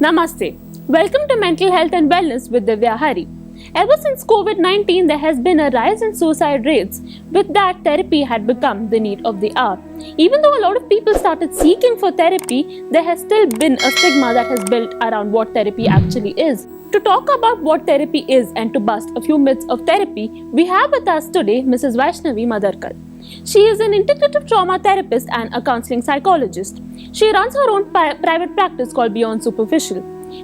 Namaste. Welcome to Mental Health and Wellness with Divya Hari. Ever since COVID-19, there has been a rise in suicide rates. With that, therapy had become the need of the hour. Even though a lot of people started seeking for therapy, there has still been a stigma that has built around what therapy actually is. To talk about what therapy is and to bust a few myths of therapy, we have with us today Mrs. Vaishnavi Madarkar. She is an integrative trauma therapist and a counseling psychologist. She runs her own private practice called Beyond Superficial.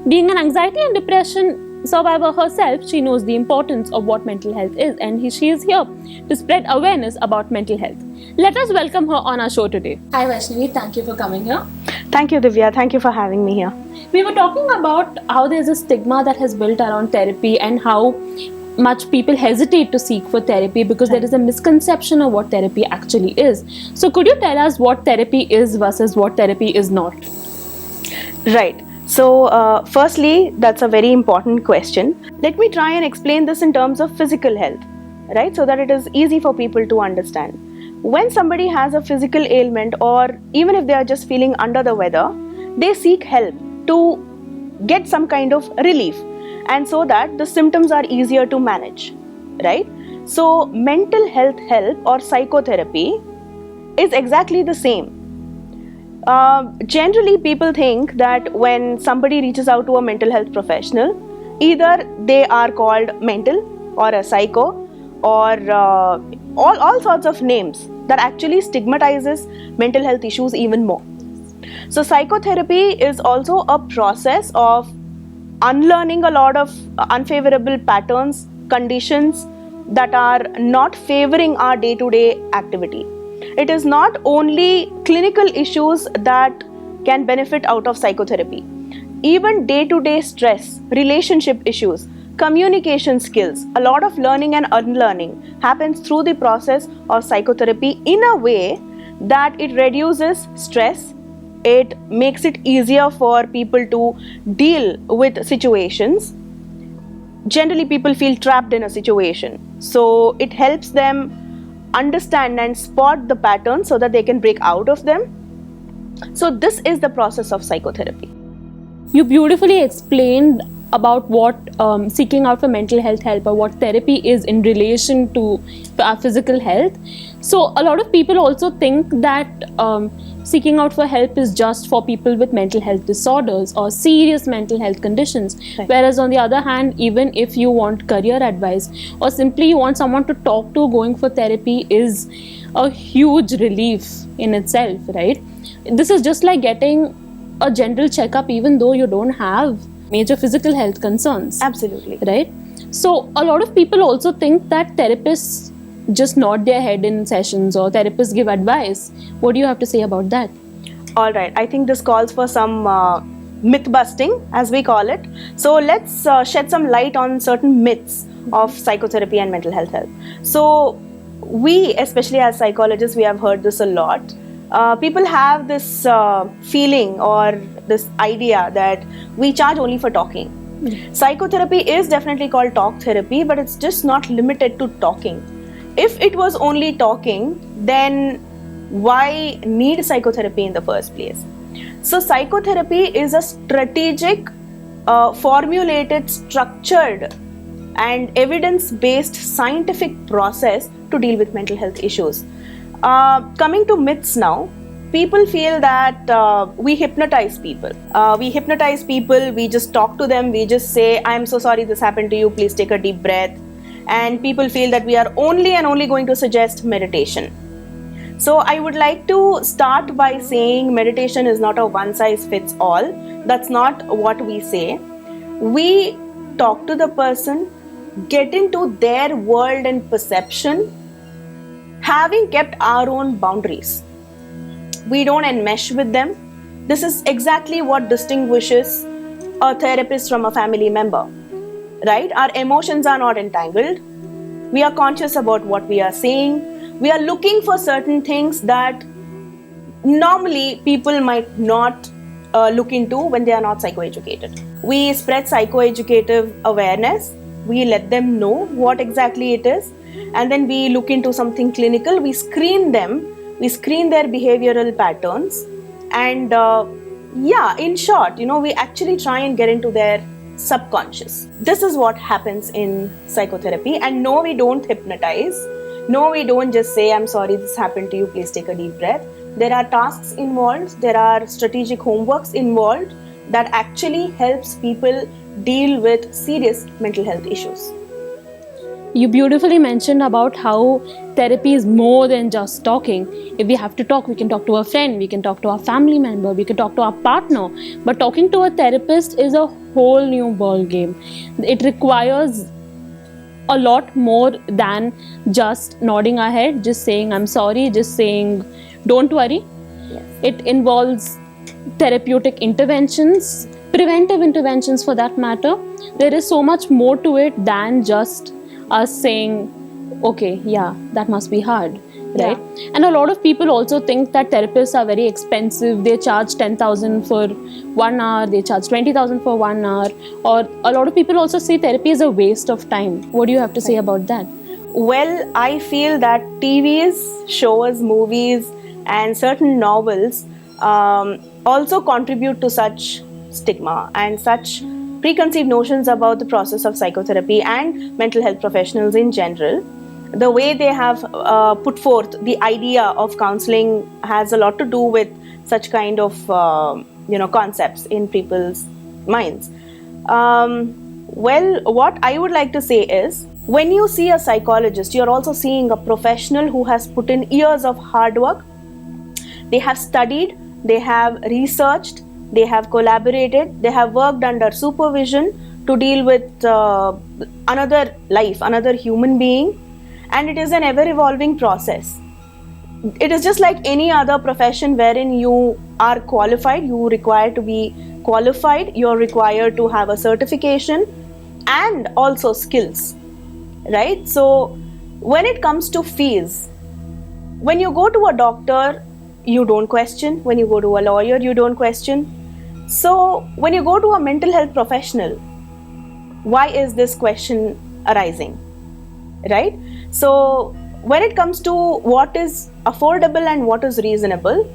Being an anxiety and depression survivor herself, she knows the importance of what mental health is, and she is here to spread awareness about mental health. Let us welcome her on our show today. Hi Vaishnavi, thank you for coming here. Thank you, Divya. Thank you for having me here. We were talking about how there's a stigma that has built around therapy and how much people hesitate to seek for therapy because there is a misconception of what therapy actually is. So could you tell us what therapy is versus what therapy is not? Right. So, firstly, that's a very important question. Let me try and explain this in terms of physical health, right? So that it is easy for people to understand. When somebody has a physical ailment, or even if they are just feeling under the weather, they seek help to get some kind of relief, and so that the symptoms are easier to manage, right? So mental health help or psychotherapy is exactly the same. Generally, people think that when somebody reaches out to a mental health professional, either they are called mental or a psycho or all sorts of names that actually stigmatizes mental health issues even more. So psychotherapy is also a process of unlearning a lot of unfavorable patterns, conditions that are not favoring our day-to-day activity. It is not only clinical issues that can benefit out of psychotherapy. Even day-to-day stress, relationship issues, communication skills, a lot of learning and unlearning happens through the process of psychotherapy in a way that it reduces stress. It makes it easier for people to deal with situations. Generally, people feel trapped in a situation. So it helps them understand and spot the patterns so that they can break out of them. So this is the process of psychotherapy. You beautifully explained about what seeking out for mental health help or what therapy is in relation to our physical health. So a lot of people also think that seeking out for help is just for people with mental health disorders or serious mental health conditions. Right. Whereas on the other hand, even if you want career advice or simply you want someone to talk to, going for therapy is a huge relief in itself, right? This is just like getting a general checkup even though you don't have major physical health concerns. Absolutely. Right? So a lot of people also think that therapists just nod their head in sessions or therapists give advice. What do you have to say about that? All right. I think this calls for some myth busting, as we call it. So let's shed some light on certain myths of psychotherapy and mental health help. So we, especially as psychologists, we have heard this a lot. People have this feeling or this idea that we charge only for talking. Psychotherapy is definitely called talk therapy, but it's just not limited to talking. If it was only talking, then why need psychotherapy in the first place? So psychotherapy is a strategic, formulated, structured and evidence-based scientific process to deal with mental health issues. Coming to myths now, people feel that we hypnotize people. We just talk to them, we just say, I'm so sorry this happened to you, please take a deep breath. And people feel that we are only and only going to suggest meditation. So I would like to start by saying meditation is not a one-size-fits-all. That's not what we say. We talk to the person, get into their world and perception, having kept our own boundaries. We don't enmesh with them. This is exactly what distinguishes a therapist from a family member, right? Our emotions are not entangled. We are conscious about what we are saying. We are looking for certain things that normally people might not look into when they are not psychoeducated. We spread psychoeducative awareness. We let them know what exactly it is, and then we look into something clinical. We screen them, we screen their behavioral patterns, and Yeah, in short, we actually try and get into their subconscious. This is what happens in psychotherapy. And no, we don't hypnotize. No, we don't just say, I'm sorry this happened to you, please take a deep breath. There are tasks involved, there are strategic homeworks involved that actually helps people deal with serious mental health issues. You beautifully mentioned about how therapy is more than just talking. If we have to talk, we can talk to a friend, we can talk to our family member, we can talk to our partner. But talking to a therapist is a whole new ball game. It requires a lot more than just nodding our head, just saying I'm sorry, just saying don't worry. Yes. It involves therapeutic interventions, preventive interventions for that matter. There is so much more to it than just us saying, okay, yeah, that must be hard, right? Yeah. And a lot of people also think that therapists are very expensive. They charge 10,000 for 1 hour, they charge 20,000 for 1 hour, or a lot of people also say therapy is a waste of time. What do you have to say about that? Well, I feel that TVs, shows, movies, and certain novels also contribute to such stigma and such preconceived notions about the process of psychotherapy and mental health professionals in general. The way they have put forth the idea of counseling has a lot to do with such kind of concepts in people's minds. Well, what I would like to say is, when you see a psychologist, you're also seeing a professional who has put in years of hard work. They have studied, they have researched, they have collaborated, they have worked under supervision to deal with another life, another human being, and it is an ever-evolving process. It is just like any other profession wherein you are qualified, you require to be qualified, you're required to have a certification and also skills, right? So when it comes to fees, when you go to a doctor, you don't question. When you go to a lawyer, you don't question. So when you go to a mental health professional, why is this question arising, right? So when it comes to what is affordable and what is reasonable,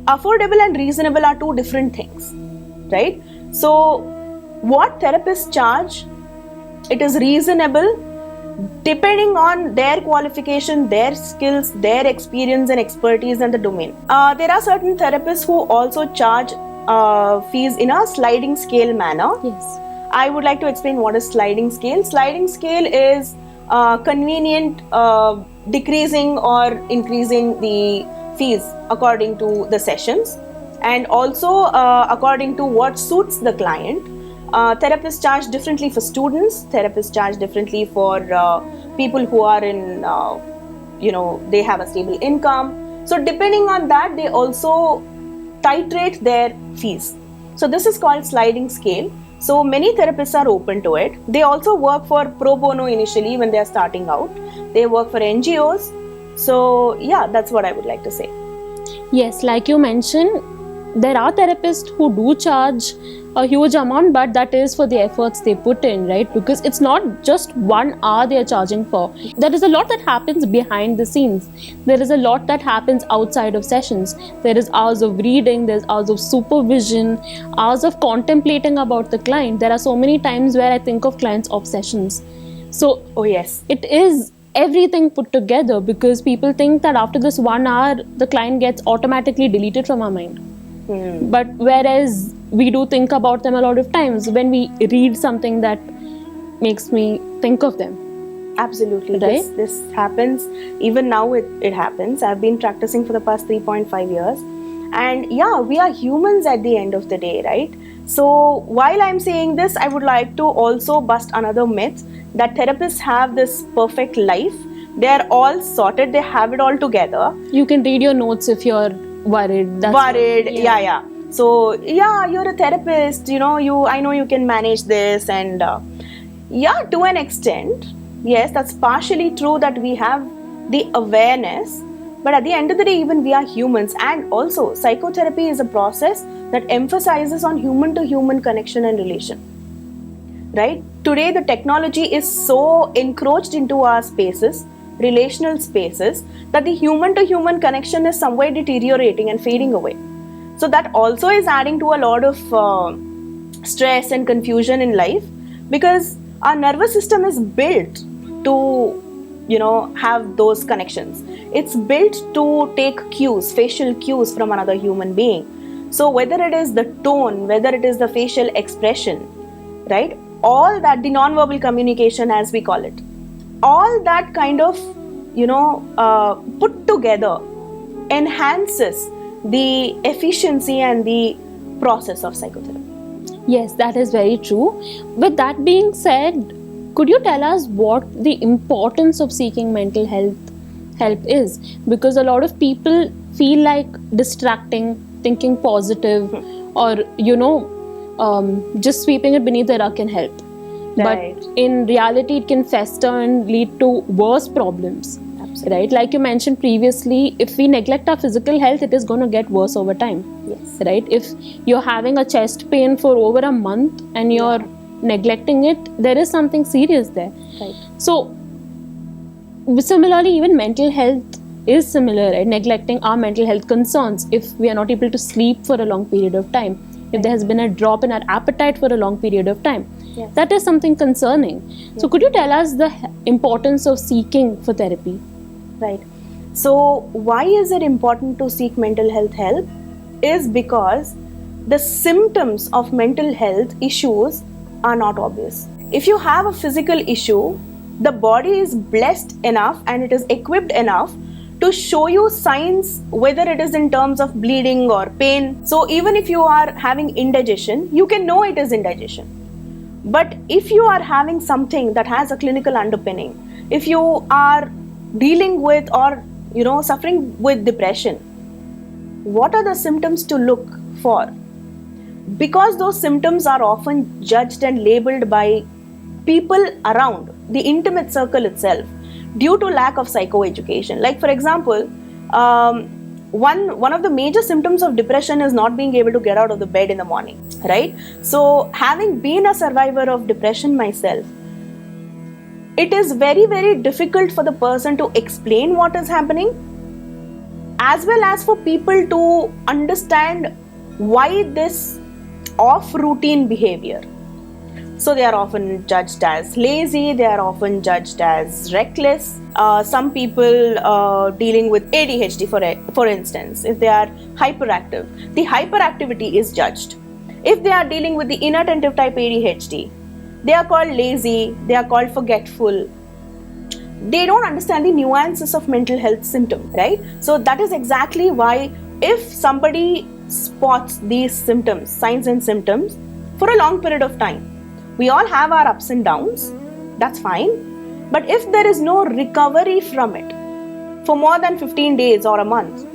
affordable and reasonable are two different things, right? So what therapists charge, it is reasonable depending on their qualification, their skills, their experience and expertise in the domain. There are certain therapists who also charge fees in a sliding scale manner. Yes. I would like to explain what is sliding scale. Sliding scale is convenient decreasing or increasing the fees according to the sessions, and also according to what suits the client. Therapists charge differently for students, therapists charge differently for people who are in, they have a stable income. So depending on that, they also titrate their fees. So this is called sliding scale. So many therapists are open to it. They also work for pro bono initially when they are starting out. They work for NGOs. So yeah, that's what I would like to say. Yes, like you mentioned, there are therapists who do charge a huge amount, but that is for the efforts they put in, right? Because it's not just 1 hour they are charging for. There is a lot that happens behind the scenes. There is a lot that happens outside of sessions. There is hours of reading, there's hours of supervision, hours of contemplating about the client. There are so many times where I think of clients' obsessions. So, Oh yes. it is everything put together, because people think that after this 1 hour, the client gets automatically deleted from our mind. But whereas we do think about them a lot of times when we read something that makes me think of them. Absolutely. Right? This happens. Even now it happens. I've been practicing for the past 3.5 years. And yeah, we are humans at the end of the day, right? So while I'm saying this, I would like to also bust another myth that therapists have this perfect life. They're all sorted. They have it all together. You can read your notes if you're worried. Yeah. So yeah, you're a therapist, I know you can manage this, and yeah, to an extent, yes, that's partially true that we have the awareness, but at the end of the day, even we are humans. And also psychotherapy is a process that emphasizes on human to human connection and relation, right? Today the technology is so encroached into our spaces, relational spaces, that the human to human connection is somewhere deteriorating and fading away. So that also is adding to a lot of stress and confusion in life, because our nervous system is built to, have those connections. It's built to take cues, facial cues from another human being. So whether it is the tone, whether it is the facial expression, right, all that, the non-verbal communication as we call it, all that kind of put together enhances the efficiency and the process of psychotherapy. Yes, that is very true. With that being said, could you tell us what the importance of seeking mental health help is? Because a lot of people feel like distracting, thinking positive, or just sweeping it beneath the rug can help. Right. But in reality, it can fester and lead to worse problems. Absolutely. Right? Like you mentioned previously, if we neglect our physical health, it is going to get worse over time. Yes. Right? If you're having a chest pain for over a month and you're neglecting it, there is something serious there. Right. So, similarly, even mental health is similar, right? Neglecting our mental health concerns if we are not able to sleep for a long period of time, if there has been a drop in our appetite for a long period of time. Yes. That is something concerning. So, could you tell us the importance of seeking for therapy? Right. So, why is it important to seek mental health help? Is because the symptoms of mental health issues are not obvious. If you have a physical issue, the body is blessed enough and it is equipped enough to show you signs, whether it is in terms of bleeding or pain. So, even if you are having indigestion, you can know it is indigestion. But if you are having something that has a clinical underpinning, if you are dealing with or suffering with depression, what are the symptoms to look for? Because those symptoms are often judged and labeled by people around the intimate circle itself due to lack of psychoeducation. Like, for example, one of the major symptoms of depression is not being able to get out of the bed in the morning, right? So, having been a survivor of depression myself, it is very, very difficult for the person to explain what is happening, as well as for people to understand why this off-routine behavior. So they are often judged as lazy, they are often judged as reckless. Some people dealing with ADHD, for instance, if they are hyperactive, the hyperactivity is judged. If they are dealing with the inattentive type ADHD, they are called lazy, they are called forgetful. They don't understand the nuances of mental health symptoms, right? So that is exactly why if somebody spots these symptoms, signs and symptoms, for a long period of time, we all have our ups and downs, that's fine. But if there is no recovery from it for more than 15 days or a month,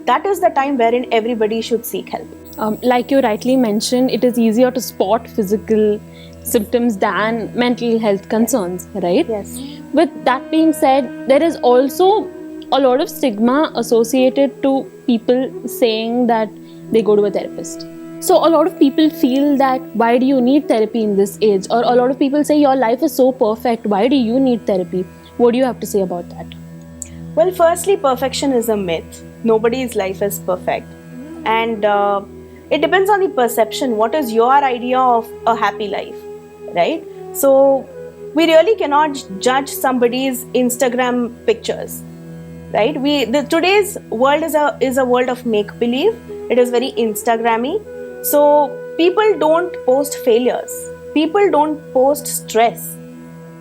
that is the time wherein everybody should seek help. Like you rightly mentioned, it is easier to spot physical symptoms than mental health concerns, right? Yes. With that being said, there is also a lot of stigma associated to people saying that they go to a therapist. So a lot of people feel that why do you need therapy in this age? Or a lot of people say your life is so perfect, why do you need therapy? What do you have to say about that? Well, firstly, perfection is a myth. Nobody's life is perfect. And it depends on the perception. What is your idea of a happy life, right? So we really cannot judge somebody's Instagram pictures, right? Today's world is a world of make-believe. It is very Instagrammy. So people don't post failures. People don't post stress,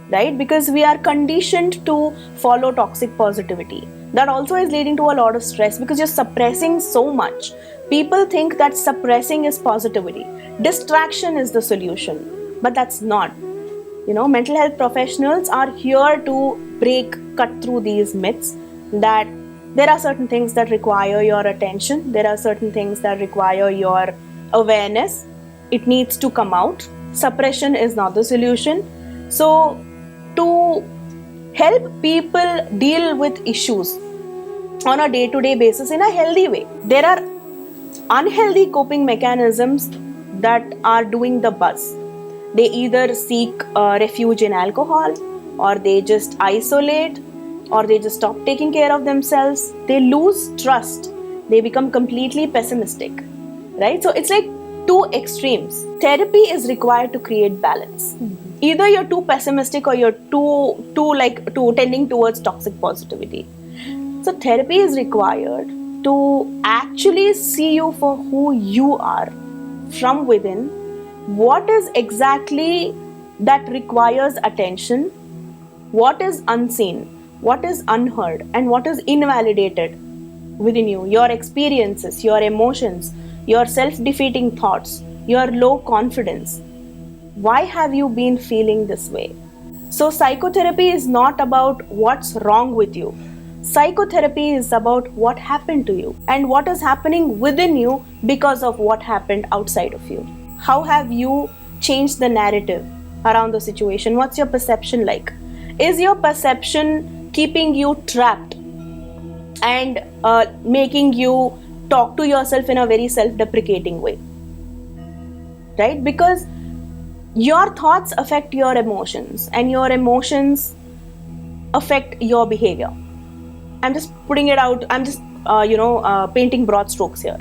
right? Because we are conditioned to follow toxic positivity. That also is leading to a lot of stress because you're suppressing so much. People think that suppressing is positivity. Distraction is the solution, but that's not. Mental health professionals are here to cut through these myths that there are certain things that require your attention. There are certain things that require your awareness. It needs to come out. Suppression is not the solution. So, to help people deal with issues on a day-to-day basis in a healthy way, there are unhealthy coping mechanisms that are doing the buzz. They either seek refuge in alcohol, or they just isolate, or they just stop taking care of themselves. They lose trust. They become completely pessimistic. right? So it's like two extremes. Therapy is required to create balance. Either you're too pessimistic or you're too tending towards toxic positivity. So therapy is required to actually see you for who you are from within. What is exactly that requires attention? What is unseen? What is unheard? And what is invalidated within you? Your experiences, your emotions, your self-defeating thoughts, your low confidence. Why have you been feeling this way? So psychotherapy is not about what's wrong with you. Psychotherapy is about what happened to you and what is happening within you because of what happened outside of you. How have you changed the narrative around the situation? What's your perception like? Is your perception keeping you trapped and making you talk to yourself in a very self-deprecating way? Right? Because your thoughts affect your emotions and your emotions affect your behavior. I'm just putting it out, I'm just painting broad strokes here.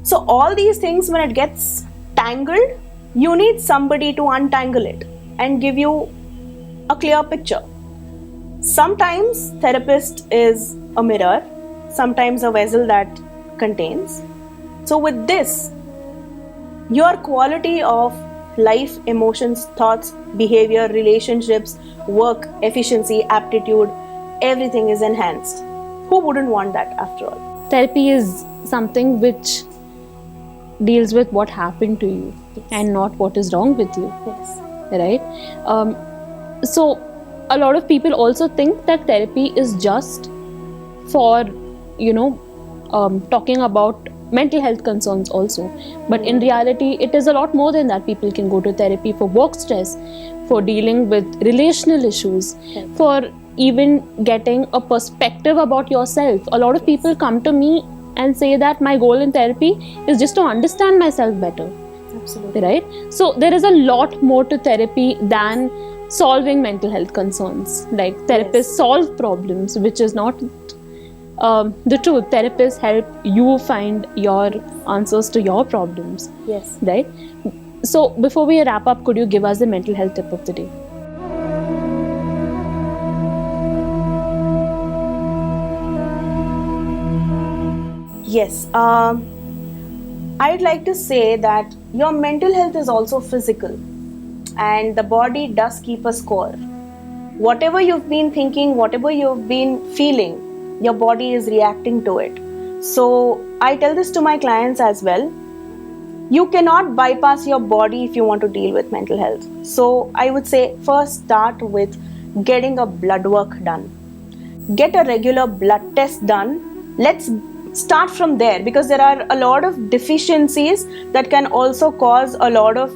So all these things, when it gets tangled, you need somebody to untangle it and give you a clear picture. Sometimes therapist is a mirror, sometimes a vessel that contains. So with this, your quality of life, emotions, thoughts, behavior, relationships, work, efficiency, aptitude, everything is enhanced. Who wouldn't want that after all? Therapy is something which deals with what happened to you and not what is wrong with you. Yes. Right? So a lot of people also think that therapy is just for, talking about mental health concerns also. But in reality, it is a lot more than that. People can go to therapy for work stress, for dealing with relational issues, for even getting a perspective about yourself. A lot of people come to me and say that my goal in therapy is just to understand myself better. Absolutely. Right? So there is a lot more to therapy than solving mental health concerns. Like therapists solve problems, which is not the truth. Therapists help you find your answers to your problems. Yes. Right? So before we wrap up, could you give us the mental health tip of the day? Yes. I'd like to say that your mental health is also physical, and the body does keep a score. Whatever you've been thinking, whatever you've been feeling, your body is reacting to it. So I tell this to my clients as well. You cannot bypass your body if you want to deal with mental health. So I would say first start with getting a blood work done. Get a regular blood test done. Let's start from there, because there are a lot of deficiencies that can also cause a lot of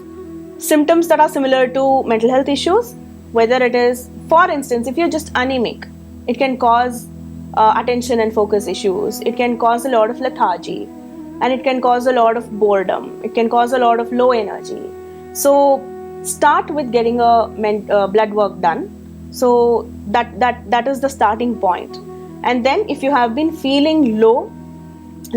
symptoms that are similar to mental health issues. Whether it is, for instance, if you're just anemic, it can cause attention and focus issues. It can cause a lot of lethargy, and it can cause a lot of boredom. It can cause a lot of low energy. So start with getting a blood work done. So that is the starting point. And then if you have been feeling low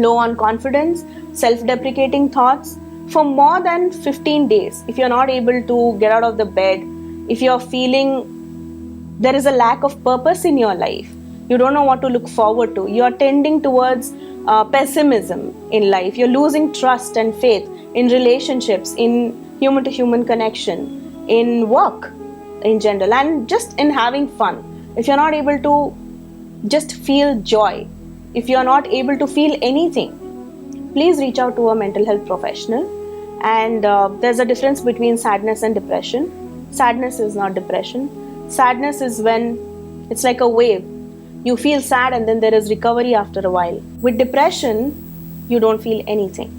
on confidence, self-deprecating thoughts for more than 15 days, if you're not able to get out of the bed, if you're feeling there is a lack of purpose in your life, you don't know what to look forward to, you're tending towards pessimism in life, you're losing trust and faith in relationships, in human-to-human connection, in work in general, and just in having fun, if you're not able to just feel joy, if you're not able to feel anything, please reach out to a mental health professional. And there's a difference between sadness and depression. Sadness is not depression. Sadness is when it's like a wave. You feel sad and then there is recovery after a while. With depression, you don't feel anything.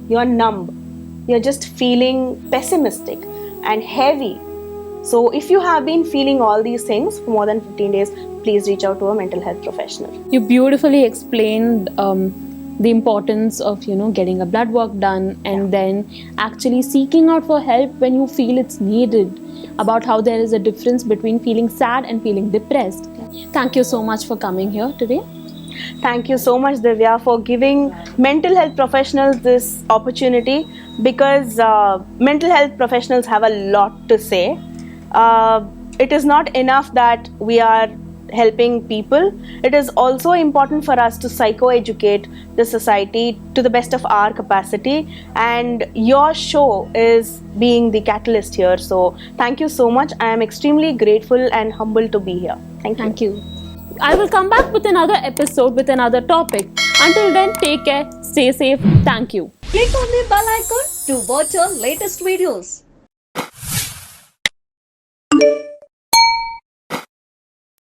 You're numb. You're just feeling pessimistic and heavy. So if you have been feeling all these things for more than 15 days, please reach out to a mental health professional. You beautifully explained the importance of getting a blood work done, and then actually seeking out for help when you feel it's needed, about how there is a difference between feeling sad and feeling depressed. Thank you so much for coming here today. Thank you so much, Divya, for giving mental health professionals this opportunity, because mental health professionals have a lot to say. It is not enough that we are helping people, it is also important for us to psychoeducate the society to the best of our capacity, and your show is being the catalyst here. So, thank you so much. I am extremely grateful and humbled to be here. Thank you. Thank you. I will come back with another episode with another topic. Until then, take care, stay safe. Thank you. Click on the bell icon to watch our latest videos.